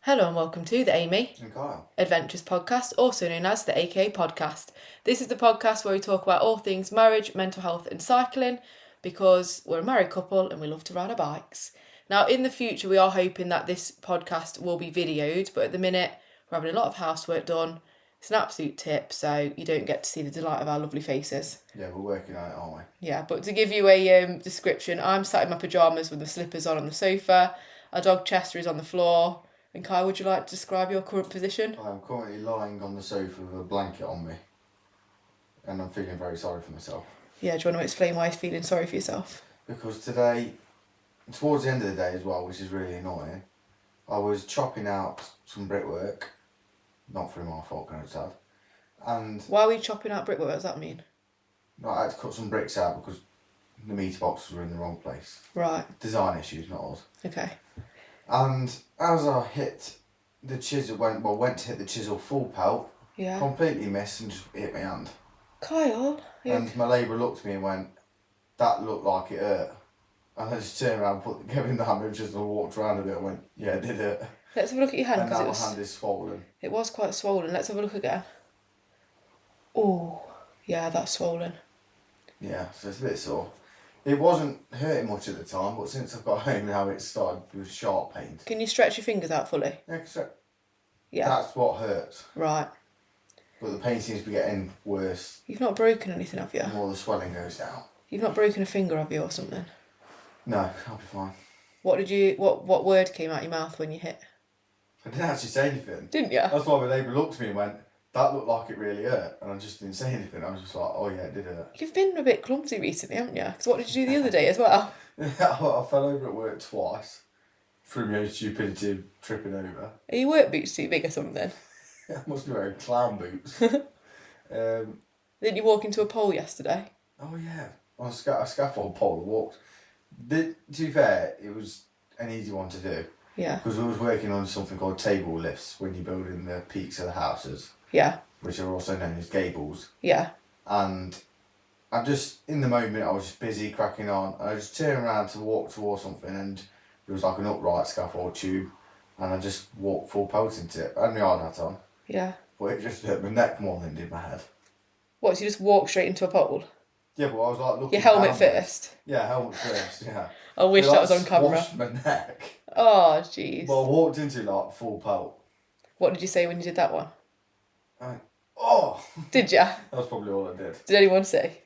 Hello and welcome to the Amy and Kyle Adventures Podcast, also known as the AKA Podcast. This is the podcast where we talk about all things marriage, mental health and cycling because we're a married couple and we love to ride our bikes. Now in the future we are hoping that this podcast will be videoed, but at the minute we're having a lot of housework done. It's an absolute tip, so you don't get to see the delight of our lovely faces. Yeah, we're working on it, aren't we? Yeah, but to give you a description, I'm sat in my pyjamas with the slippers on the sofa, our dog Chester is on the floor. And Kai, would you like to describe your current position? I'm currently lying on the sofa with a blanket on me. And I'm feeling very sorry for myself. Yeah, do you want to explain why you're feeling sorry for yourself? Because today, towards the end of the day as well, which is really annoying, I was chopping out some brickwork. Not through my fault, kind of sad. And why were you chopping out brickwork? What does that mean? No, I had to cut some bricks out because the meter boxes were in the wrong place. Right. Design issues, not us. Okay. And as I hit the chisel, went to hit the chisel full pelt, Yeah. completely missed and just hit my hand. Kyle? And my labourer looked at me and went, "That looked like it hurt." And I just turned around, gave him the hammer and just walked around a bit and went, "Yeah, it did hurt." Let's have a look at your hand. And now my hand is swollen. It was quite swollen. Let's have a look again. Oh, yeah, that's swollen. Yeah, so it's a bit sore. It wasn't hurting much at the time, but since I've got home now, it started with sharp pains. Can you stretch your fingers out fully? Yeah, that's what hurts. Right. But the pain seems to be getting worse. You've not broken anything, have you? The more the swelling goes down. You've not broken a finger, have you, or something? No, I'll be fine. What word came out your mouth when you hit? I didn't actually say anything. Didn't you? That's why my neighbour looked at me and went, "That looked like it really hurt." And I just didn't say anything. I was just like, "Oh yeah, it did hurt." You've been a bit clumsy recently, haven't you? Because what did you do the other day as well? I fell over at work twice through my own stupidity of tripping over. Are your work boots too big or something? I must be wearing clown boots. Didn't you walk into a pole yesterday? Oh yeah, on a scaffold pole I walked. To be fair, it was an easy one to do. Yeah. Because we was working on something called table lifts when you're building the peaks of the houses. Yeah. Which are also known as gables. Yeah. And I just, in the moment, I was just busy cracking on. I just turned around to walk towards something and it was like an upright scaffold tube. And I just walked full pelt into it. I had my hard hat on. Yeah. But it just hurt my neck more than it did my head. What, so you just walk straight into a pole? Yeah, but I was like looking your helmet downwards. first? Yeah, helmet first, yeah. I wish that was on camera. Squashed my neck. Oh, jeez. Well, I walked into like full pelt. What did you say when you did that one? Oh! Did you? That was probably all I did. Did anyone say?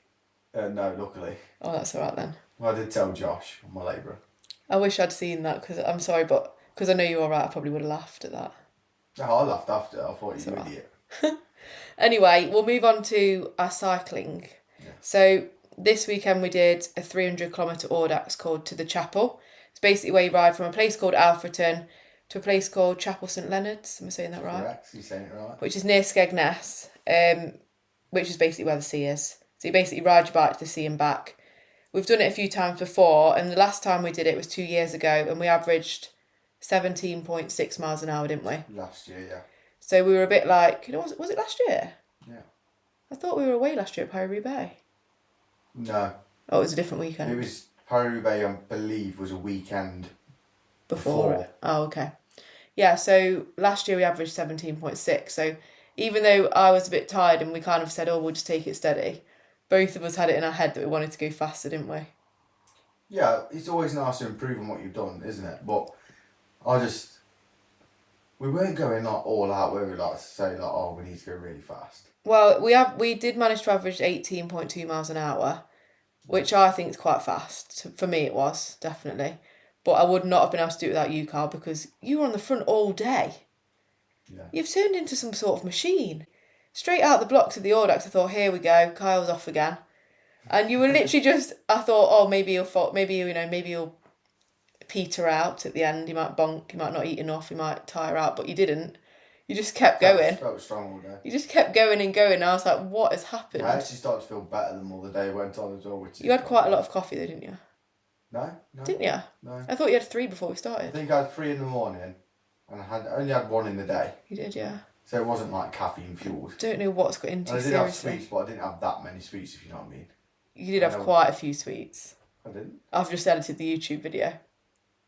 No, luckily. Oh, that's alright then. Well, I did tell Josh, my labourer. I wish I'd seen that because I'm sorry, but because I know you were alright, I probably would have laughed at that. No, I laughed after. I thought you were an idiot. Anyway, we'll move on to our cycling. Yeah. So this weekend we did a 300-kilometre Orax called To the Chapel. It's basically where you ride from a place called Alfreton to a place called Chapel St Leonard's. Am I saying that right? Correct, you're saying it right. Which is near Skegness, which is basically where the sea is. So you basically ride your bike to the sea and back. We've done it a few times before, and the last time we did it was 2 years ago, and we averaged 17.6 miles an hour, didn't we? Last year, yeah. So we were a bit like, was it last year? Yeah. I thought we were away last year at Pirate Bay. No. Oh, it was a different weekend. It was, Pirate Bay, I believe, was a weekend before it. Oh, okay. Yeah, so last year we averaged 17.6. So even though I was a bit tired and we kind of said, oh, we'll just take it steady, both of us had it in our head that we wanted to go faster, didn't we? Yeah, it's always nice to improve on what you've done, isn't it? But we weren't going like all out where we like to say like, oh, we need to go really fast. Well, we did manage to average 18.2 miles an hour, which I think is quite fast. For me, it was, definitely. But I would not have been able to do it without you, Carl, because you were on the front all day. Yeah. You've turned into some sort of machine. Straight out the blocks of the Orax, I thought, here we go, Kyle's off again. And you were literally just, I thought, oh, maybe he'll peter out at the end. He might bonk, he might not eat enough, he might tire out, but you didn't. You just kept going. I felt strong all day. You just kept going and going. And I was like, what has happened? I actually started to feel better the more the day went on as well. You had quite a lot of coffee though, didn't you? No. Didn't you? No. I thought you had 3 before we I started. think I had 3 in the morning and I only had 1 in the day. You did, yeah. So it wasn't like caffeine fueled. Don't know what's got into, I did seriously. have sweets, but I didn't have that many sweets, if you know what I mean. You did have quite a few sweets. I didn't? I've just edited the YouTube video.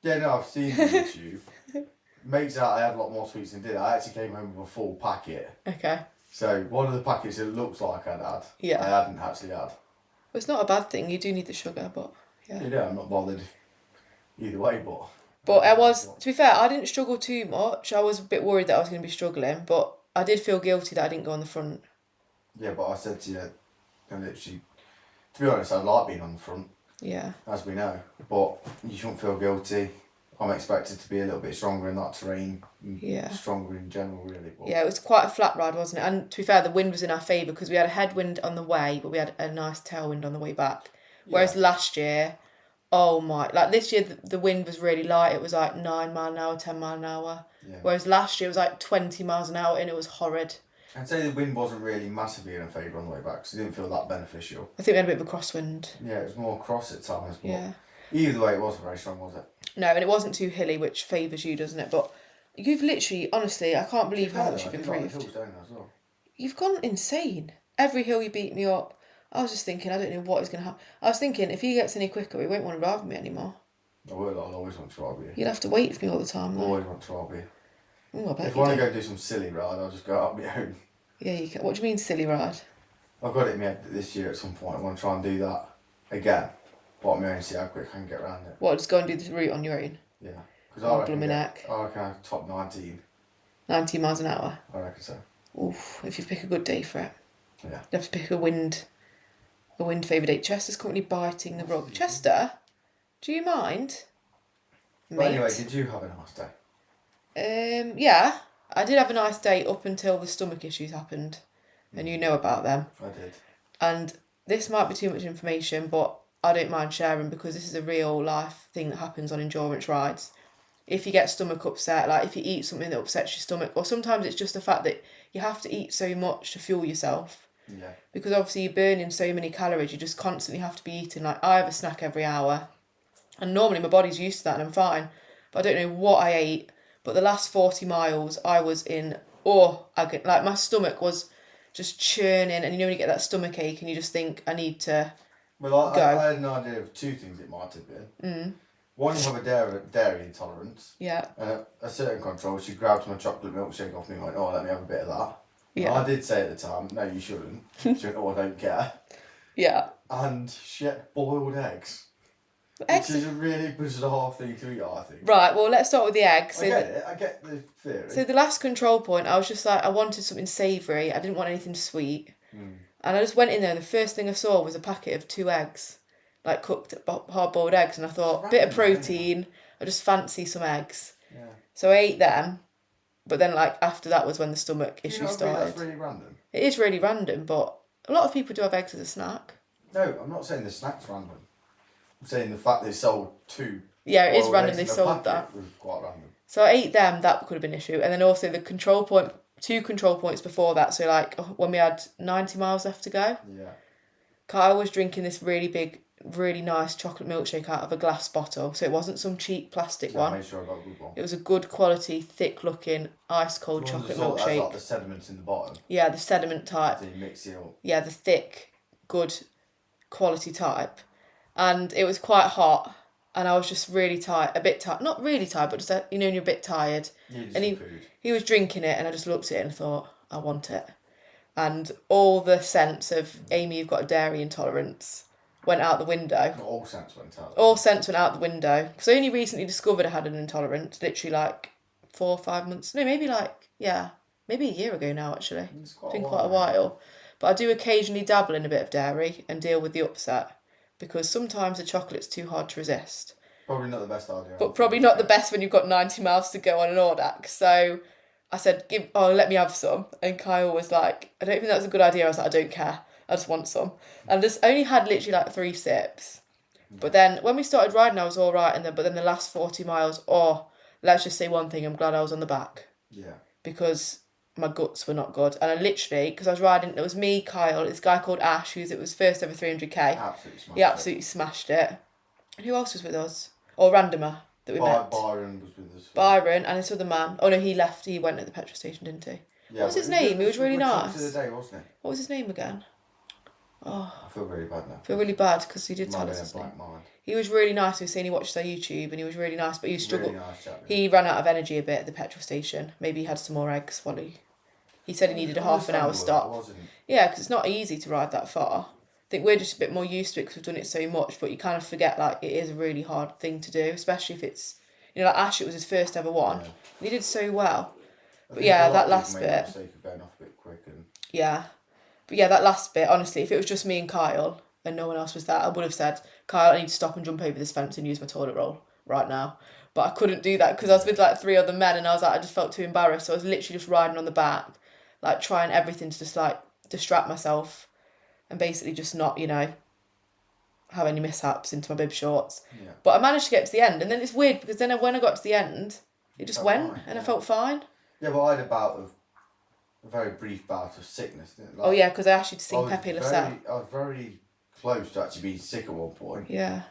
Yeah, no, I've seen the YouTube. Makes out I had a lot more sweets than I did. I actually came home with a full packet. Okay. So one of the packets it looks like I'd had, Yeah. I hadn't actually had. Well, it's not a bad thing. You do need the sugar, but yeah. You know, I'm not bothered either way, but... But I was, to be fair, I didn't struggle too much. I was a bit worried that I was going to be struggling, but I did feel guilty that I didn't go on the front. Yeah, but I said to you, and literally, to be honest, I like being on the front. Yeah. As we know. But you shouldn't feel guilty. I'm expected to be a little bit stronger in that terrain. Yeah. Stronger in general, really. But... Yeah, it was quite a flat ride, wasn't it? And to be fair, the wind was in our favour because we had a headwind on the way, but we had a nice tailwind on the way back. Whereas last year, this year the wind was really light. It was like 9 mile an hour, 10 mile an hour. Yeah. Whereas last year it was like 20 miles an hour and it was horrid. I'd say the wind wasn't really massively in our favour on the way back because it didn't feel that beneficial. I think we had a bit of a crosswind. Yeah, it was more cross at times. But yeah. Either way, it wasn't very strong, was it? No, and it wasn't too hilly, which favours you, doesn't it? But you've literally, honestly, I can't believe how much you've improved. Like the hills down there as well. You've gone insane. Every hill you beat me up. I was just thinking, I don't know what is going to happen. I was thinking, if he gets any quicker, he won't want to ride with me anymore. I will. I'll always want to ride with you. You'll have to wait for me all the time, though. Always want to ride with you. Ooh, I bet if I want to go do some silly ride, I'll just go out on my own. Yeah, you can. What do you mean, silly ride? I've got it in my head that this year at some point I want to try and do that again. But I'm going to see how quick I can get around it. What, just go and do the route on your own? Yeah. Because I reckon I top 19. 19 miles an hour? I reckon so. Oof, if you pick a good day for it. Yeah. You have to pick a wind favoured date. Chester's currently biting the rug. Chester, do you mind? But anyway, did you have a nice day? Yeah. I did have a nice day up until the stomach issues happened. And you know about them. I did. And this might be too much information, but I don't mind sharing because this is a real life thing that happens on endurance rides. If you get stomach upset, like if you eat something that upsets your stomach, or sometimes it's just the fact that you have to eat so much to fuel yourself. Yeah. Because obviously you're burning so many calories, you just constantly have to be eating. Like I have a snack every hour. And normally my body's used to that and I'm fine. But I don't know what I ate. But the last 40 miles I was in like my stomach was just churning, and you know when you get that stomach ache and you just think I need to go. I had an idea of two things it might have been. One, you have a dairy intolerance. Yeah. And a certain control, she grabbed my chocolate milkshake off me and went, oh, let me have a bit of that. Yeah. And I did say at the time, no, you shouldn't. She went, oh, I don't care. Yeah. And she had boiled eggs. Eggs? Which is a really bizarre thing to eat, I think. Right, well, let's start with the eggs. I get the theory. So the last control point, I was just like, I wanted something savoury. I didn't want anything sweet. And I just went in there and the first thing I saw was a packet of 2 eggs. Like cooked hard-boiled eggs. And I thought, bit of protein. I just fancy some eggs. Yeah. So I ate them. But then like after that was when the stomach issue started. That's really random. It is really random, but a lot of people do have eggs as a snack. No, I'm not saying the snack's random. I'm saying the fact they sold 2. Yeah, it is random they sold that. Was quite random. So I ate them, that could have been an issue. And then also the control point, 2 control points before that. So like when we had 90 miles left to go. Yeah. Kyle was drinking this really big, really nice chocolate milkshake out of a glass bottle. So it wasn't some cheap plastic one. I made sure I got a good one. It was a good quality, thick looking, ice cold chocolate milkshake. That's like the sediments in the bottom. Yeah, the sediment type. So you mix it up. Yeah, the thick, good quality type. And it was quite hot. And I was just really tired, a bit tired, not really tired, but just, when you're a bit tired. And he was drinking it and I just looked at it and thought, I want it. And all the sense of, Amy, you've got a dairy intolerance, went out the window. Not all sense went out. All sense went out the window. Because I only recently discovered I had an intolerance, literally like 4 or 5 months. No, maybe maybe a year ago now, actually. It's been quite a while. But I do occasionally dabble in a bit of dairy and deal with the upset. Because sometimes the chocolate's too hard to resist. Probably not the best idea. But probably not the best when you've got 90 miles to go on an Orax. So I said, let me have some. And Kyle was like, I don't think that's a good idea. I was like, I don't care. I just want some. And I just only had literally like 3 sips. But then when we started riding, I was all right. But then the last 40 miles, let's just say one thing. I'm glad I was on the back. Yeah. Because my guts were not good. And I literally, because I was riding, it was me, Kyle, this guy called Ash, it was first ever 300k. He absolutely smashed it. And who else was with us? Or randomer that we met. Byron was with us. Byron and this other man. Oh no, he left. He went at the petrol station, didn't he? Yeah, what was his name? He was really nice. The day, wasn't it? What was his name again? I feel really bad now. I feel really bad because he did tell Might us be his a name. blank mind. He was really nice. He was saying he watched our YouTube and he was really nice, but he struggled. Really nice chap. He ran out of energy a bit at the petrol station. Maybe he had some more eggs while he said he needed a half an hour stop. Yeah, because it's not easy to ride that far. I think we're just a bit more used to it because we've done it so much, but you kind of forget like it is a really hard thing to do, especially if it's, like Ash, it was his first ever one. Yeah. And he did so well. But yeah, that last bit. Mistake of going off a bit quick and... Yeah. But yeah, that last bit, honestly, if it was just me and Kyle and no one else was there, I would have said, Kyle, I need to stop and jump over this fence and use my toilet roll right now. But I couldn't do that because I was with like 3 other men and I was like, I just felt too embarrassed. So I was literally just riding on the back, like trying everything to just like distract myself and basically just not, have any mishaps into my bib shorts. Yeah. But I managed to get to the end, and then it's weird because then when I got to the end, it just went fine, and I felt fine. Yeah, but I had a very brief bout of sickness, didn't it? Oh yeah, because I asked you to sing Pepe Le Sal. I was very close to actually being sick at one point. Yeah.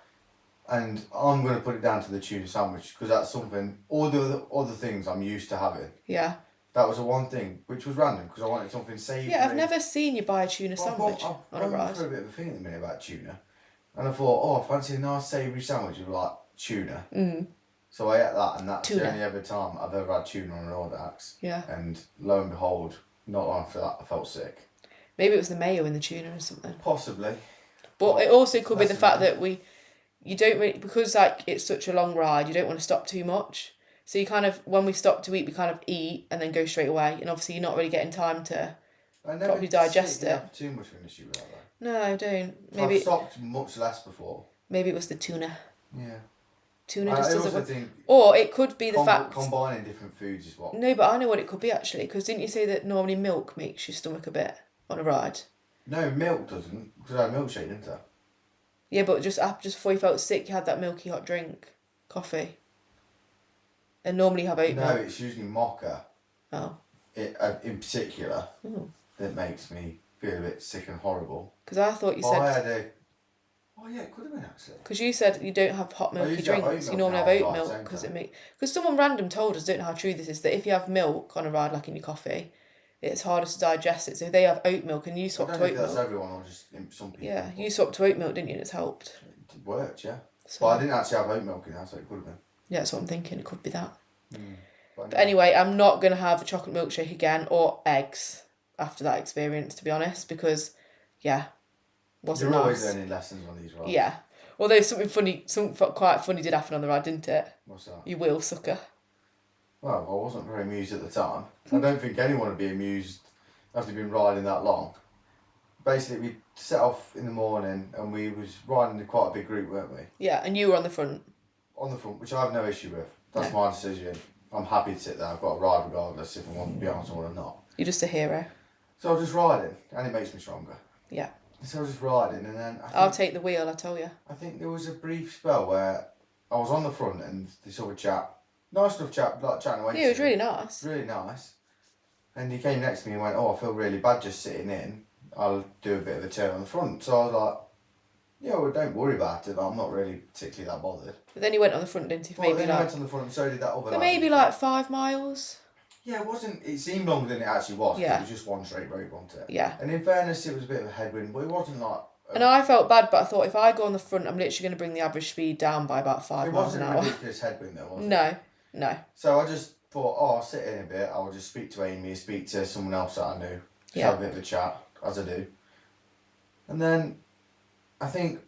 And I'm going to put it down to the tuna sandwich because that's something, all the other things I'm used to having. Yeah. That was the one thing, which was random because I wanted something savoury. Yeah, I've never seen you buy a tuna sandwich on a ride. I'm for a bit of a thing at the minute about tuna. And I thought, I fancy a nice savoury sandwich with like tuna. Mm. So I ate that, and that's the only ever time I've ever had tuna on an Orax. Yeah. And lo and behold, not long after that, I felt sick. Maybe it was the mayo in the tuna or something. Possibly. But it also could be the fact that you don't really, because like it's such a long ride, you don't want to stop too much. So you kind of, when we stop to eat, we kind of eat and then go straight away. And obviously you're not really getting time to properly digest it. I have too much of an issue with that though. No, I don't. Maybe I've stopped much less before. Maybe it was the tuna. Yeah. Tuna just doesn't work. Or it could be the fact... Combining different foods is what... No, but I know what it could be actually. Because didn't you say that normally milk makes your stomach a bit on a ride? No, milk doesn't. Because I had a milkshake, didn't I? Yeah, but just before you felt sick, you had that milky hot drink. Coffee. And normally you have oat milk. No, it's usually mocha. Oh. In particular, that makes me feel a bit sick and horrible. Because I thought you said... Oh yeah, it could have been actually. Because you said you don't have hot milky drinks. You normally have oat milk because because someone random told us, don't know how true this is, that if you have milk on a ride like in your coffee, it's harder to digest it. So if they have oat milk and you swap to oat milk. I don't know if that's everyone or just some people. Yeah, you swapped to oat milk, didn't you? And it's helped. It worked, yeah. So, but I didn't actually have oat milk in there, so it could have been. Yeah, that's what I'm thinking. It could be that. But anyway, I'm not going to have a chocolate milkshake again or eggs after that experience, to be honest, because, wasn't nice. You're always learning lessons on these rides. Yeah. Although something quite funny did happen on the ride, didn't it? What's that? You wheel sucker. Well, I wasn't very amused at the time. I don't think anyone would be amused after been riding that long. Basically, we set off in the morning and we was riding in quite a big group, weren't we? Yeah, and you were on the front. On the front, which I have no issue with. That's my decision. I'm happy to sit there. I've got to ride regardless if I want to be on someone or not. You're just a hero. So I was just riding, and it makes me stronger. Yeah. So I was just riding, and then... I'll take the wheel, I tell you. I think there was a brief spell where I was on the front and this other chap, nice enough chap, like chatting away. Yeah, it was really nice. Really nice. And he came next to me and went, I feel really bad just sitting in. I'll do a bit of a turn on the front. So I was like, don't worry about it. I'm not really particularly that bothered. But then he went on the front, didn't he? Well, then he went on the front and so did that other for maybe like 5 miles. Yeah, it seemed longer than it actually was. Yeah. It was just one straight road, wasn't it? Yeah. And in fairness, it was a bit of a headwind, but it wasn't like... And I felt bad, but I thought if I go on the front, I'm literally going to bring the average speed down by about 5 miles an hour. It wasn't a ridiculous headwind though, was it? No. So I just thought, I'll sit in a bit, I'll just speak to Amy, speak to someone else that I knew, have a bit of a chat, as I do. And then, I think,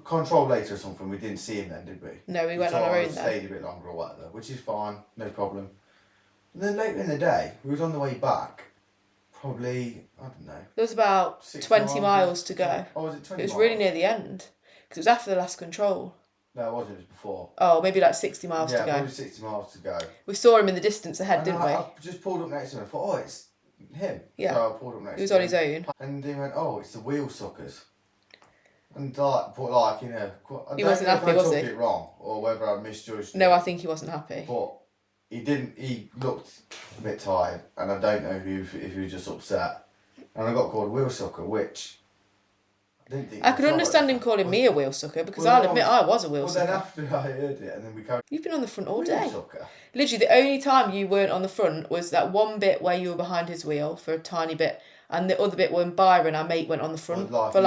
control later or something, we didn't see him then, did we? No, we went on our own then. Stayed a bit longer or whatever, which is fine, no problem. And then later in the day, we was on the way back, probably, I don't know. There was about 20 miles to go. Oh, was it 20 It was miles? really near the end, because it was after the last control. No, it wasn't, it was before. Oh, maybe like 60 miles to go. Yeah, probably 60 miles to go. We saw him in the distance ahead, didn't we? I just pulled up next to him and I thought, it's him. Yeah. So I pulled up next to him. He was on his own. And he went, it's the wheel suckers. And he wasn't happy, was he? I took it wrong or whether I misjudged No, I think he wasn't happy. But he looked a bit tired and I don't know if he was just upset. And I got called a wheel sucker, which I didn't think... I could understand him calling me a wheel sucker because I'll admit I was a wheel sucker. Well, then after I heard it and then we carried... You've been on the front all day. Wheel sucker. Literally, the only time you weren't on the front was that one bit where you were behind his wheel for a tiny bit. And the other bit when Byron, our mate, went on the front for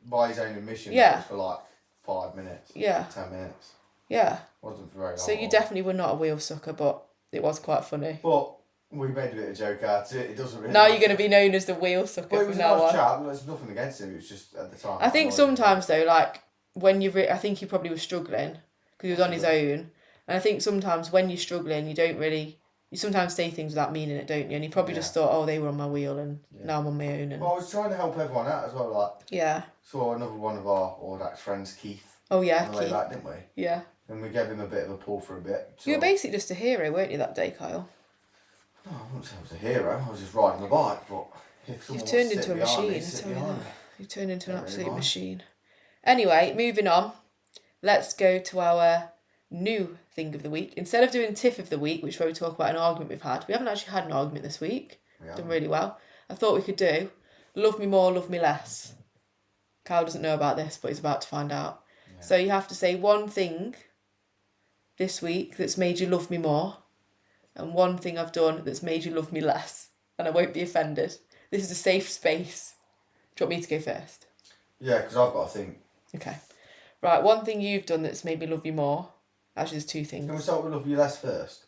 by his own admission. Yeah. That was for like 5 minutes. Yeah. 10 minutes. Yeah. Wasn't for very long. So you definitely were not a wheel sucker, but it was quite funny. But we made a bit of a joke out of it. It doesn't really. Now you're going to be known as the wheel sucker. But it was a nice chat. There's nothing against him. It was just at the time. I think sometimes though, like when I think he probably was struggling because he was on his own, and I think sometimes when you're struggling, you sometimes say things without meaning it, don't you? And he probably just thought, oh, they were on my wheel and now I'm on my own. And... Well, I was trying to help everyone out as well. Like, yeah. Saw another one of our Orax friends, Keith. Oh yeah, on the way back, didn't we? Yeah. And we gave him a bit of a pull for a bit. So... You were basically just a hero, weren't you, that day, Kyle? No, I wouldn't say I was a hero. I was just riding the bike, but if someone You've turned into a machine. You've turned into an absolute machine. Anyway, moving on. Let's go to our new thing of the week. Instead of doing tiff of the week, which is where we talk about an argument we've had, we haven't actually had an argument this week. Done really well. I thought we could do love me more, love me less. Kyle doesn't know about this, but he's about to find out. Yeah. So you have to say one thing this week that's made you love me more, and one thing I've done that's made you love me less, and I won't be offended. This is a safe space. Do you want me to go first? Yeah, because I've got a thing. Okay. Right, one thing you've done that's made me love you more. Actually, there's two things. Can we start with love you less first?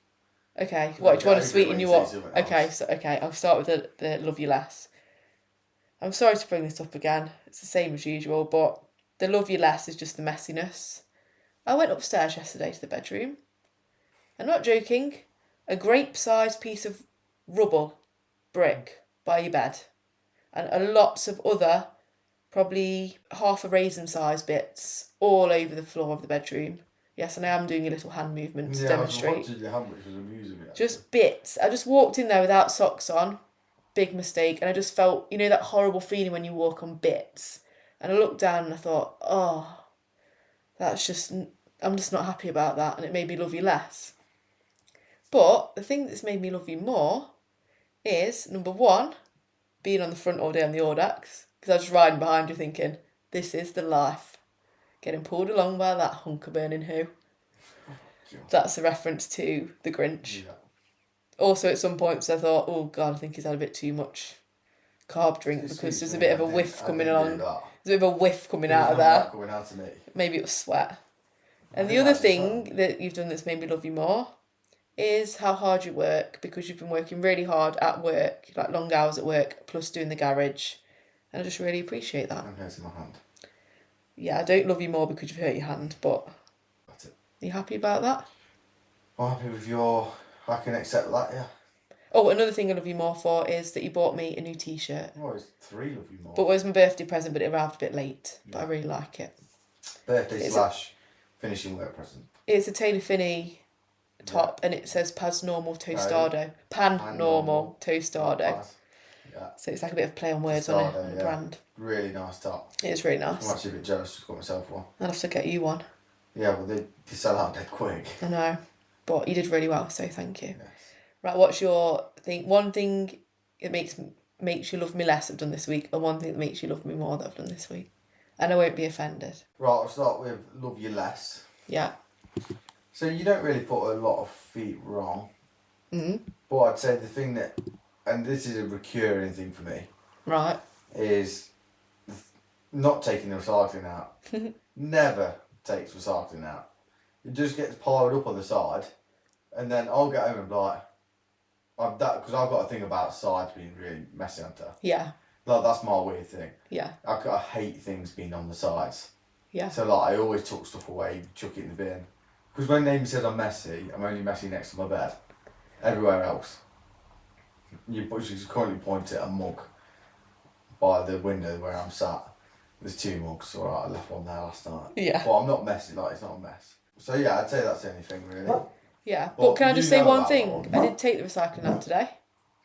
Okay. What, do you want to sweeten you up? Okay, I'll start with the love you less. I'm sorry to bring this up again. It's the same as usual, but the love you less is just the messiness. I went upstairs yesterday to the bedroom. I'm not joking. A grape-sized piece of rubble brick by your bed. And lots of other, probably half a raisin-sized bits all over the floor of the bedroom. Yes, and I am doing a little hand movement to demonstrate. I was watching your hand, which was amusing me. Just bits. I just walked in there without socks on. Big mistake. And I just felt, you know, that horrible feeling when you walk on bits. And I looked down and I thought, oh, I'm just not happy about that. And it made me love you less. But the thing that's made me love you more is, number one, being on the front all day on the Orax. Because I was just riding behind you thinking, this is the life. Getting pulled along by that hunk of burning who. That's a reference to The Grinch. Yeah. Also, at some points, I thought, oh, God, I think he's had a bit too much carb drink because there's a bit of a whiff coming along. There's a bit of a whiff coming out of there. Coming out to me. Maybe it was sweat. And the other thing that you've done that's made me love you more is how hard you work, because you've been working really hard at work, like long hours at work, plus doing the garage. And I just really appreciate that. I'm hurting my hand. Yeah, I don't love you more because you've hurt your hand, but... That's it. Are you happy about that? I'm happy with I can accept that, yeah. Oh, another thing I love you more for is that you bought me a new t-shirt. Oh, it's 3 love you more. But it was my birthday present, but it arrived a bit late. Yeah. But I really like it. Birthday / finishing work present. It's a Taylor Finney top, and it says Pan Normal Tostado. Pan Normal Tostado. Yeah. So it's like a bit of play on words on a brand. Really nice top. It is really nice. I'm actually a bit jealous. I've got myself one. I'll have to get you one. Yeah, well, they sell out dead quick. I know. But you did really well, so thank you. Yes. Right, what's your thing? One thing that makes you love me less I've done this week, and one thing that makes you love me more that I've done this week. And I won't be offended. Right, I'll start with love you less. Yeah. So you don't really put a lot of feet wrong. Mm-hmm. But I'd say the thing that, and this is a recurring thing for me. Right. Is not taking the recycling out. Never takes recycling out. It just gets piled up on the side, and then I'll get home and be like, because I've got a thing about sides being really messy on top. Yeah. Like, that's my weird thing. Yeah. I hate things being on the sides. Yeah. So like, I always tuck stuff away, chuck it in the bin. Because when Amy says I'm messy, I'm only messy next to my bed. Everywhere else, you just currently point at a mug by the window where I'm sat. There's 2 mugs, alright, I left one there last night. Yeah. But I'm not messy, like, it's not a mess. So yeah, I'd say that's the only thing really. Yeah, but can I just say one thing? I did take the recycling out today.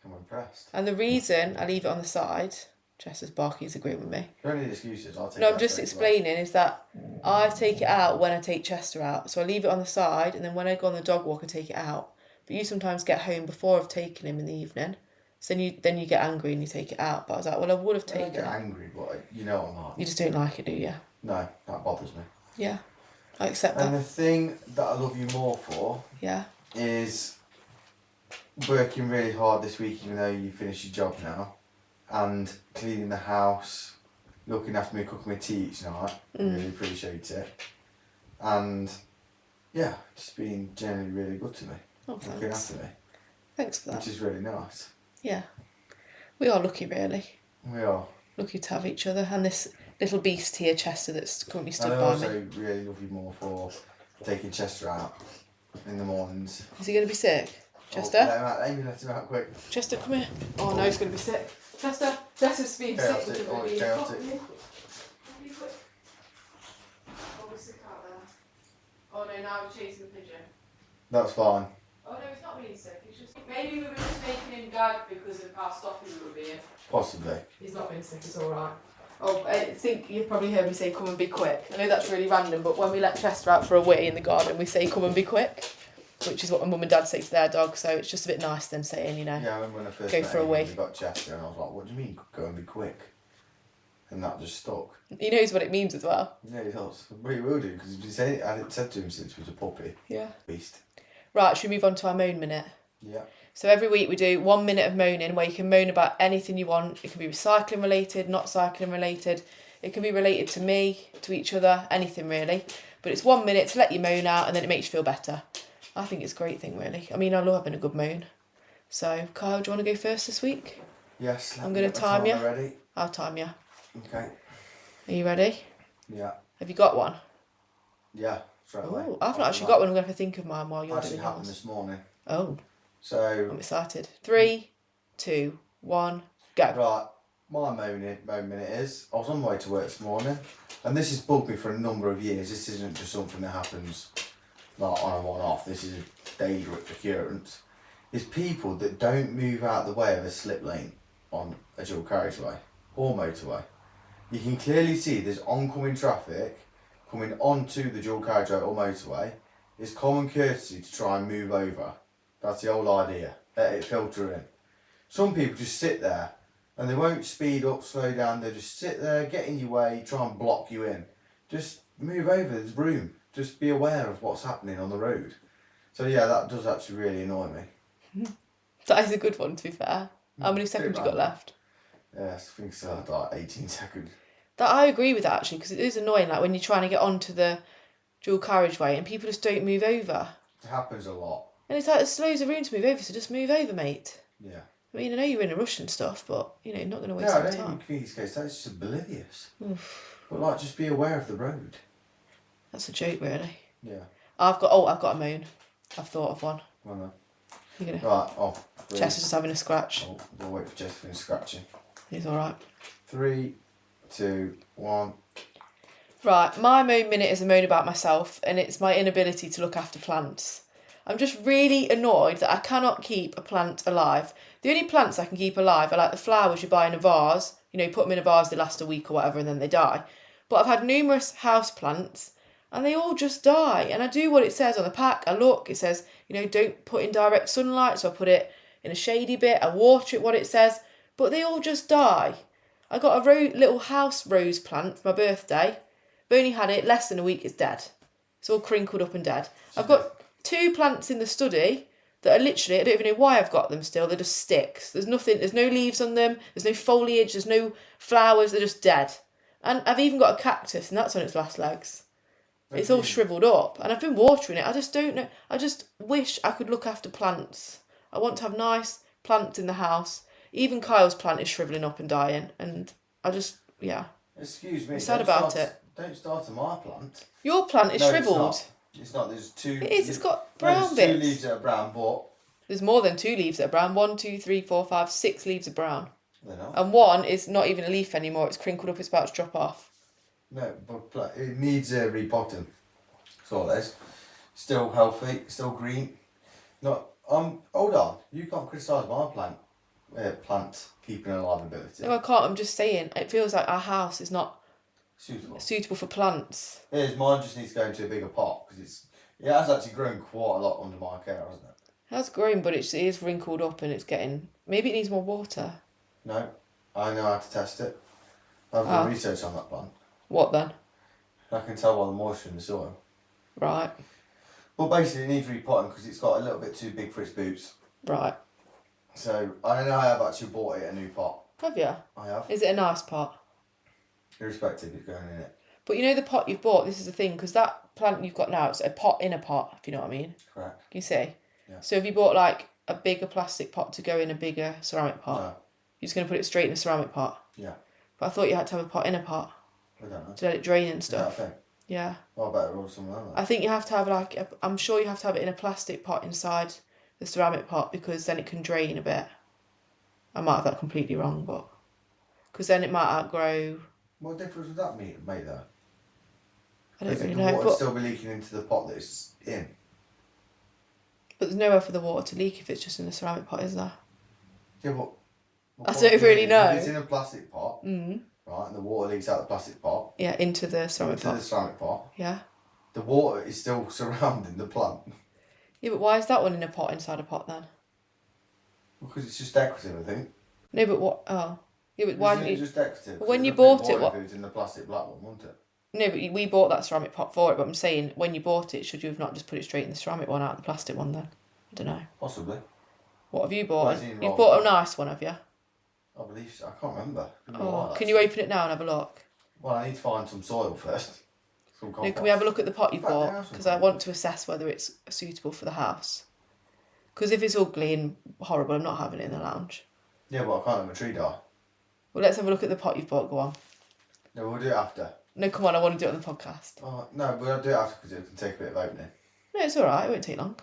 I'm impressed. And the reason I leave it on the side, Chester's barking is agreeing with me. You don't need excuses, I'll take it. No, I'm just explaining is that I take it out when I take Chester out. So I leave it on the side, and then when I go on the dog walk I take it out. But you sometimes get home before I've taken him in the evening. So then you get angry and you take it out. But I was like, well, I would have taken it. I don't get angry, but you know I'm not. You just don't like it, do you? No, that bothers me. Yeah, I accept that. And the thing that I love you more for is working really hard this week, even though you finished your job now, and cleaning the house, looking after me, cooking my tea each night. I really appreciate it. And yeah, just being generally really good to me. Looking after me. Thanks for that. Which is really nice. Yeah. We are lucky, really. We are. Lucky to have each other. And this little beast here, Chester, that's currently stood by me. I also really love you more for taking Chester out in the mornings. Is he going to be sick? Chester? Let him out. Amy, let him out quick. Chester, come here. Oh no, he's going to be sick. Chester's being sick. Chaotic. Oh no, now he's chasing the pigeon. That's fine. Oh no, he's not being sick. He's just... Maybe we were just making him gag because of how stocky we were being. Possibly. He's not being sick, it's alright. Oh, I think you probably heard me say come and be quick. I know that's really random, but when we let Chester out for a wee in the garden, we say come and be quick, which is what my mum and dad say to their dog, so it's just a bit nice them saying, you know, Yeah, I remember when I first go met for a him, wee. we got Chester and I was like, what do you mean go and be quick? And that just stuck. He knows what it means as well. Yeah, he does. But he will do, because he's been saying it, I hadn't said to him since he was a puppy. Yeah. Beast. Right, should we move on to our Moan Minute? Yeah. So every week we do 1 minute of moaning where you can moan about anything you want. It can be recycling related, not cycling related. It can be related to me, to each other, anything really. But it's 1 minute to let you moan out and then it makes you feel better. I think it's a great thing really. I mean, I love having a good moan. So, Kyle, do you want to go first this week? Yes. I'm going to time you. Ready? I'll time you. Okay. Are you ready? Yeah. Have you got one? Yeah, straight away. Oh, I've not actually got one. I'm going to have to think of mine while you're doing yours. Happened this morning. Oh. So. I'm excited. 3, 2, 1, go. Right. My moan minute is, I was on my way to work this morning, and this has bugged me for a number of years. This isn't just something that happens like on a one-off. This is a daily occurrence. Is people that don't move out the way of a slip lane on a dual carriageway or motorway. You can clearly see there's oncoming traffic coming onto the dual carriageway or motorway. It's common courtesy to try and move over. That's the whole idea. Let it filter in. Some people just sit there and they won't speed up, slow down. They just sit there, get in your way, try and block you in. Just move over, there's room. Just be aware of what's happening on the road. So yeah, that does actually really annoy me. That is a good one, to be fair. How many seconds you got left? Yes, I think so, like 18 seconds. That I agree with that actually, because it is annoying. Like when you're trying to get onto the dual carriageway and people just don't move over. It happens a lot. And it's like there's loads of room to move over, so just move over, mate. Yeah. I mean, I know you're in a rush and stuff, but you know, you're not going to waste No, I any don't time. even think it's just oblivious. But like, just be aware of the road. That's a joke, really. Yeah. I've got a moan. I've thought of one. Well, no. You're gonna. Right, off. Chester's just having a scratch. Oh, we'll wait for Jess to finish scratching. He's all right. 3, 2, 1. Right, my moan minute is a moan about myself, and it's my inability to look after plants. I'm just really annoyed that I cannot keep a plant alive. The only plants I can keep alive are like the flowers you buy in a vase. You know, you put them in a vase, they last a week or whatever, and then they die. But I've had numerous house plants, and they all just die. And I do what it says on the pack. I look, it says, you know, don't put in direct sunlight, so I put it in a shady bit. I water it, what it says, but they all just die. I got a little house rose plant for my birthday. I've only had it less than a week, it's dead. It's all crinkled up and dead. I've got 2 plants in the study that are literally, I don't even know why I've got them still, they're just sticks. There's nothing, there's no leaves on them, there's no foliage, there's no flowers, they're just dead. And I've even got a cactus and that's on its last legs. It's all shriveled up and I've been watering it. I just don't know. I just wish I could look after plants. I want to have nice plants in the house. Even Kyle's plant is shrivelling up and dying and I just, yeah. Excuse me. I'm sad about it. Don't start on my plant. Your plant is shriveled. It's not. There's 2. It is. It's got brown there's 2 bits. leaves that are brown, but There's more than 2 leaves that are brown. 1, 2, 3, 4, 5, 6 leaves are brown. they're not. And 1 is not even a leaf anymore. It's crinkled up. It's about to drop off. No, but it needs repotting. That's all it is. Still healthy. Still green. Not. Hold on. You can't criticise my plant keeping alive ability. No, I can't. I'm just saying. It feels like our house is not Suitable. for plants. It is. Mine just needs to go into a bigger pot because it has actually grown quite a lot under my care, hasn't it? It has grown, but it is wrinkled up and it's getting... Maybe it needs more water. No, I know how to test it. I've done research on that plant. What then? I can tell by the moisture in the soil. Right. Well, basically, it needs repotting because it's got a little bit too big for its boots. Right. So, I know I have actually bought it a new pot. Have you? I have. Is it a nice pot? Irrespective, it's going in it. But you know the pot you've bought, this is the thing, because that plant you've got now, it's a pot in a pot, if you know what I mean. Correct. Can you see? Yeah. So if you bought like a bigger plastic pot to go in a bigger ceramic pot, No. you're just going to put it straight in a ceramic pot. Yeah. But I thought you had to have a pot in a pot. I don't know. To let it drain and Is that a stuff. thing? Yeah. Well, I better order some of them. I think you have to have I'm sure you have to have it in a plastic pot inside the ceramic pot because then it can drain a bit. I might have that completely wrong, but because then it might outgrow. What difference would that make though? I don't really the know, water but still be leaking into the pot that it's in. But there's nowhere for the water to leak if it's just in a ceramic pot, is there? Yeah, but I don't really know. If it's in a plastic pot, right, and the water leaks out the plastic pot. Yeah, into the ceramic pot. Into the ceramic pot. Yeah. The water is still surrounding the plant. Yeah, but why is that one in a pot inside a pot then? Because it's just decorative, I think. No, but what? Oh. Yeah, but why Isn't didn't it you... just decorative? When you It'd look a bought bit it, boring what... if it was in the plastic black one, wouldn't it? No, but we bought that ceramic pot for it, but I'm saying, when you bought it, should you have not just put it straight in the ceramic one out of the plastic one then? I don't know. Possibly. What have you bought? Well, You've bought a nice one, have you? I believe so. I can't remember. Oh, can you open it now and have a look? Well, I need to find some soil first. Some compost. No, can we have a look at the pot you In fact, I bought? have some Because I want to assess whether it's suitable for the house. Because if it's ugly and horrible, I'm not having it in the lounge. Yeah, but I can't let my tree die. Well, let's have a look at the pot you've bought. Go on. No, we'll do it after. No, come on, I want to do it on the podcast. Oh, no, we'll do it after because it can take a bit of opening. No, it's all right. It won't take long.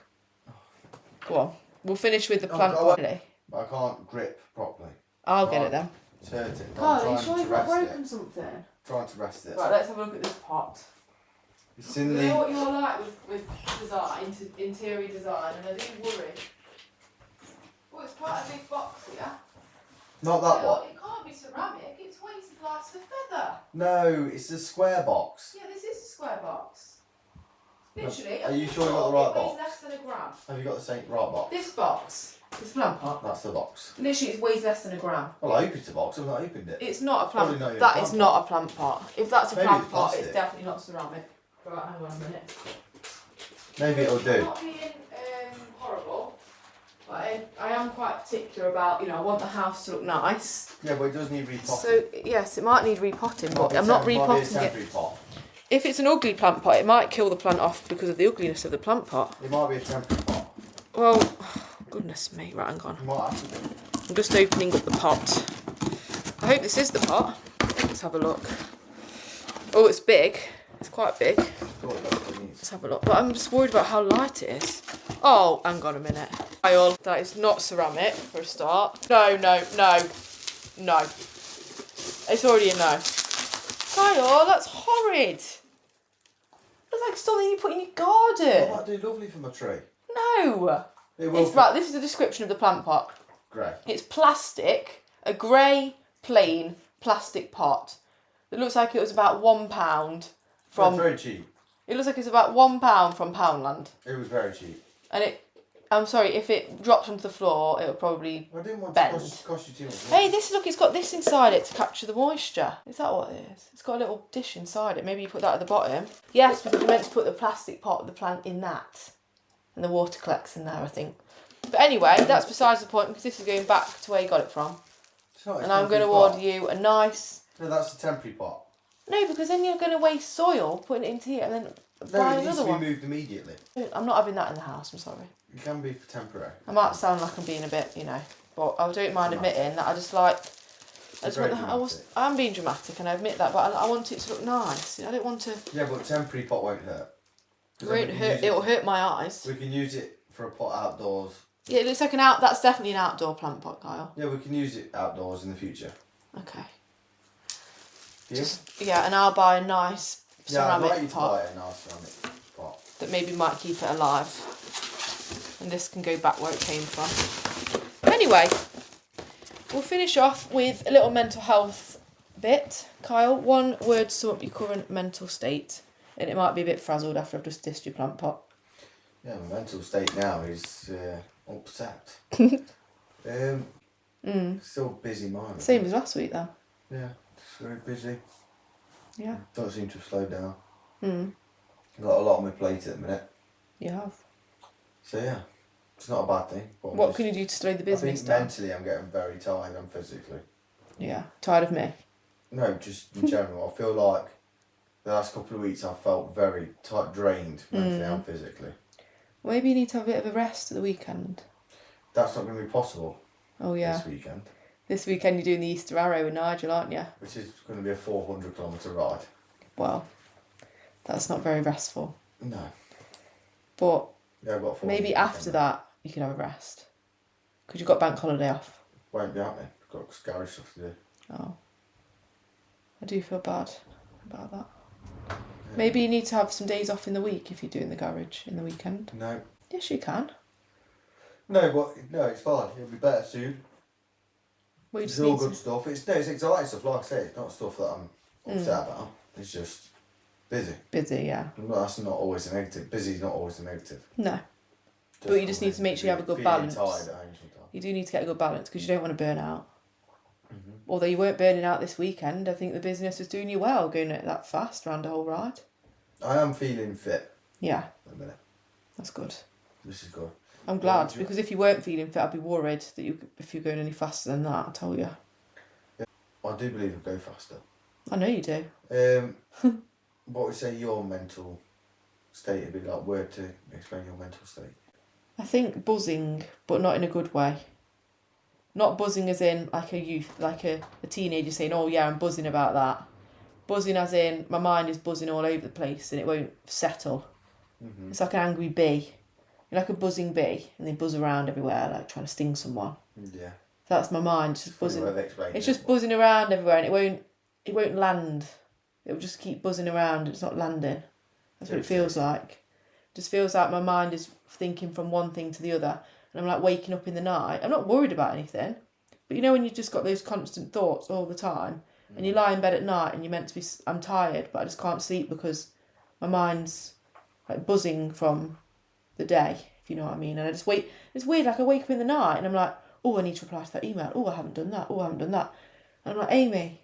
Go on. We'll finish with the plant go on. today. But I can't grip properly. I'll get it then. Hurt it. Carl, are you I'm sure trying you've to not rest broken it. something? Trying to rest it. Right, let's have a look at this pot. It's in You know the... what you're like with design, interior design, and I do worry. Oh, it's quite a big box here. Not that one. It can't be ceramic, it's weighted like a feather. No, it's a square box. Yeah, this is a square box. Literally. Are you sure you got the right it weighs box? less than a gram. Have you got the same right box? This box, this plant pot, That's the box. literally it weighs less than a gram. Well, I opened the box. I've not opened it. It's not a Probably plant. not even That a is plant not a plant pot. If that's a Maybe plant it's pot, plastic. it's definitely not ceramic. Right, hang on a minute. Maybe it'll I'm do. not being horrible, but I am quite particular about, I want the house to look nice. Yeah, but it does need repotting. So, yes, it might need repotting, but I'm not repotting it. Temporary pot. If it's an ugly plant pot, it might kill the plant off because of the ugliness of the plant pot. It might be a temporary pot. Well, goodness me, right, hang on. It might have to be. I'm just opening up the pot. I hope this is the pot. Let's have a look. Oh, it's big. It's quite big. Let's have a look. But I'm just worried about how light it is. Oh, hang on a minute. Kyle, that is not ceramic for a start. No. It's already a no. Kyle, that's horrid. Looks like something you put in your garden. That might do lovely for my tree. No. It will. Right, this is the description of the plant pot. Grey. It's plastic, a grey, plain plastic pot. It looks like it was about £1 from... It's very cheap. It looks like it's about £1 from Poundland. It was very cheap. And I'm sorry, if it dropped onto the floor, it would probably I didn't want bend. to cost you too much. Hey, look, it's got this inside it to capture the moisture. Is that what it is? It's got a little dish inside it. Maybe you put that at the bottom. Yes, because you meant to put the plastic pot of the plant in that. And the water collects in there, I think. But anyway, that's besides the point because this is going back to where you got it from. It's not a And I'm going to temporary pot. order you a nice... No, that's a temporary pot. No, because then you're going to waste soil putting it into here and then No, buy it needs another to be one. moved immediately. I'm not having that in the house, I'm sorry. It can be for temporary. I might sound like I'm being a bit, but I don't mind admitting that I just like... I'm being dramatic and I admit that, but I want it to look nice. I don't want to... Yeah, but temporary pot won't hurt. It won't hurt. It'll hurt my eyes. We can use it for a pot outdoors. Yeah, it looks like that's definitely an outdoor plant pot, Kyle. Yeah, we can use it outdoors in the future. Okay. Yeah? And I'll buy a nice ceramic I'd like you to pot buy a nice ceramic pot. that maybe might keep it alive. And this can go back where it came from. Anyway, we'll finish off with a little mental health bit. Kyle, one word to sum up your current mental state. And it might be a bit frazzled after I've just dissed your plant pot. Yeah, my mental state now is upset. Still busy mind. Same as last week then. Yeah, just very busy. Yeah. Don't seem to have slowed down. Got a lot on my plate at the minute. You have. So yeah, it's not a bad thing. But What can you do to slow the business I think down? mentally I'm getting very tired and physically. Yeah. Tired of me? No, just in general. I feel like the last couple of weeks I've felt very drained mentally and physically. Maybe you need to have a bit of a rest at the weekend. That's not going to be possible. Oh yeah. This weekend. This weekend you're doing the Easter Arrow with Nigel, aren't you? Which is going to be a 400-kilometre ride. Well, that's not very restful. No. But Yeah, I've got maybe after that you can have a rest. Because you've got bank holiday off. Won't be happening. I've got garage stuff to do. Oh. I do feel bad about that. Yeah. Maybe you need to have some days off in the week if you're doing the garage in the weekend. No. Yes, you can. No, it's fine. It'll be better soon. Well, It's all good stuff. It's exciting stuff, like I say. It's not stuff that I'm upset about. It's just busy. Busy, yeah. Well, that's not always a negative. Busy's not always a negative. No. But you just need to make sure you have a good balance. Tired at home sometimes. You do need to get a good balance because you don't want to burn out. Mm-hmm. Although you weren't burning out this weekend, I think the business was doing you well going at that fast around the whole ride. I am feeling fit. Yeah. At the minute. That's good. This is good. I'm glad because if you weren't feeling fit, I'd be worried that if you're going any faster than that. I told you. Yeah, I do believe I'll go faster. I know you do. What would you say your mental state would be like? Word to explain your mental state. I think buzzing, but not in a good way. Not buzzing as in like a youth, like a teenager saying, "Oh yeah, I'm buzzing about that." Buzzing as in my mind is buzzing all over the place and it won't settle. Mm-hmm. It's like an angry bee. You're like a buzzing bee and they buzz around everywhere like trying to sting someone. Yeah. That's my mind just buzzing. It's just buzzing around everywhere and it won't land. It will just keep buzzing around. It's not landing. That's what it feels like. It just feels like my mind is thinking from one thing to the other and I'm like waking up in the night. I'm not worried about anything. But you know when you've just got those constant thoughts all the time and you lie in bed at night and you're meant to be, I'm tired but I just can't sleep because my mind's like buzzing from the day, if you know what I mean. And I just wait. It's weird, like I wake up in the night and I'm like, oh, I need to reply to that email. Oh, I haven't done that. Oh, I haven't done that. And I'm like, Amy,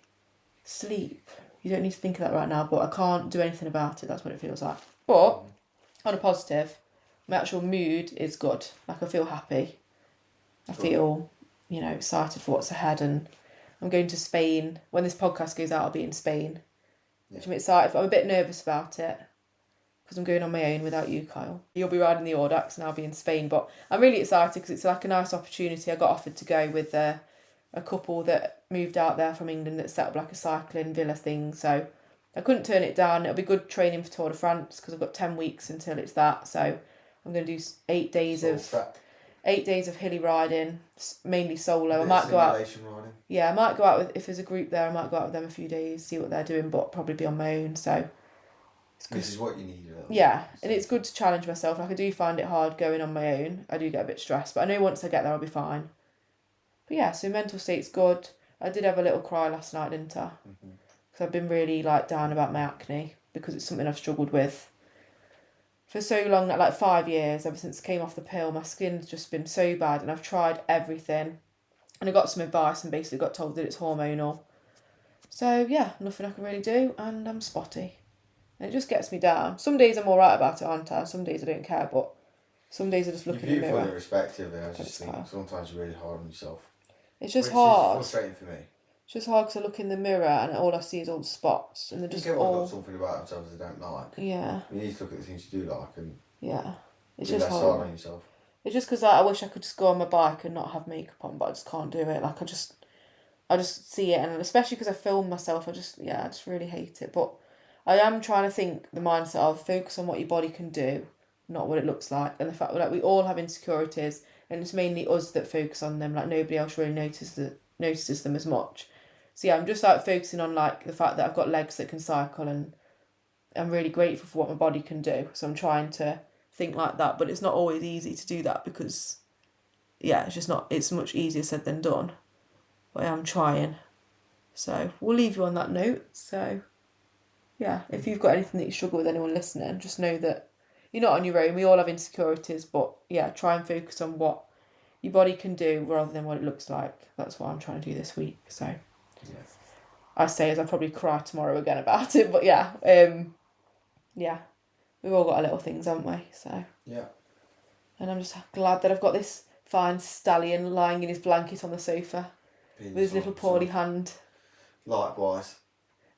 sleep. You don't need to think of that right now, but I can't do anything about it. That's what it feels like. But on a positive, my actual mood is good. Like I feel happy. I feel, excited for what's ahead. And I'm going to Spain. When this podcast goes out, I'll be in Spain. Which I'm excited for. I'm a bit nervous about it. Because I'm going on my own without you, Kyle. You'll be riding the Orax and I'll be in Spain. But I'm really excited because it's like a nice opportunity. I got offered to go with a couple that moved out there from England that set up like a cycling villa thing. So I couldn't turn it down. It'll be good training for Tour de France because I've got 10 weeks until it's that. So I'm going to do 8 days of hilly riding, mainly solo. I might go out. Riding. Yeah, I might go out if there's a group there. I might go out with them a few days, see what they're doing, but probably be on my own. So. This is what you need. Yeah, and it's good to challenge myself. Like I do find it hard going on my own. I do get a bit stressed, but I know once I get there I'll be fine. But yeah, so mental state's good. I did have a little cry last night, didn't I? Because I've been really down about my acne because it's something I've struggled with for so long, like 5 years, ever since I came off the pill. My skin's just been so bad and I've tried everything and I got some advice and basically got told that it's hormonal. So yeah, nothing I can really do and I'm spotty. And it just gets me down. Some days I'm alright about it, aren't I? Some days I don't care, but some days I just look in the mirror. You're beautiful irrespective, and I just think sometimes you're really hard on yourself. It's just hard. It's frustrating for me. It's just hard because I look in the mirror and all I see is all the spots. And they're just got something about themselves they don't like. Yeah. You need to look at the things you do like and it's be just less hard on yourself. It's just because I wish I could just go on my bike and not have makeup on, but I just can't do it. Like I just see it, and especially because I film myself, I just really hate it. But I am trying to think the mindset of focus on what your body can do, not what it looks like. And the fact that we all have insecurities and it's mainly us that focus on them. Like nobody else really notices them as much. So yeah, I'm just focusing on the fact that I've got legs that can cycle and I'm really grateful for what my body can do. So I'm trying to think like that, but it's not always easy to do that because it's much easier said than done. But I am trying. So we'll leave you on that note. So yeah, if you've got anything that you struggle with, anyone listening, just know that you're not on your own. We all have insecurities, but yeah, try and focus on what your body can do rather than what it looks like. That's what I'm trying to do this week. So I say as I probably cry tomorrow again about it, but yeah, we've all got our little things, haven't we? So yeah, and I'm just glad that I've got this fine stallion lying in his blanket on the sofa. with his little poorly hand. Likewise.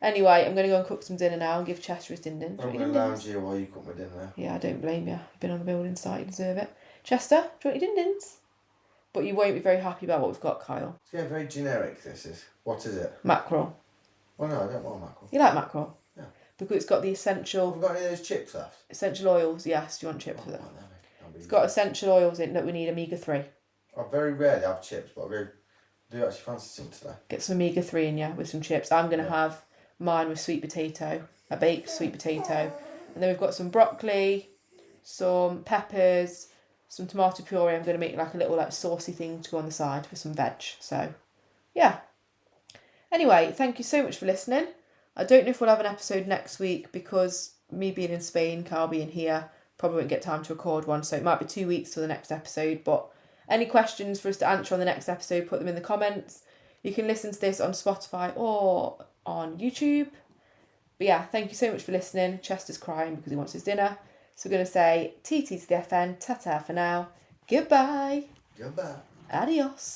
Anyway, I'm going to go and cook some dinner now and give Chester his din-dins. I'm going to lounge here while you cook my dinner. Yeah, I don't blame you. You've been on the building site, you deserve it. Chester, do you want your din-dins? But you won't be very happy about what we've got, Kyle. Yeah, very generic this is. What is it? Mackerel. Oh no, I don't want mackerel. You like mackerel? Yeah. Because it's got the essential... Have we got any of those chips left? Essential oils, yes. Do you want chips with it? No, It's got essential oils in that we need omega-3. I very rarely have chips, but I do actually fancy some today. Get some omega-3 in you with some chips. I'm going to have mine with sweet potato, a baked sweet potato. And then we've got some broccoli, some peppers, some tomato puree. I'm going to make like a little like saucy thing to go on the side with some veg. So, yeah. Anyway, thank you so much for listening. I don't know if we'll have an episode next week because me being in Spain, Carl being here, probably won't get time to record one. So it might be 2 weeks till the next episode. But any questions for us to answer on the next episode, put them in the comments. You can listen to this on Spotify or on YouTube. But yeah, thank you so much for listening. Chester's crying because he wants his dinner. So we're going to say TT to the FN, ta-ta for now. Goodbye. Goodbye. Adios.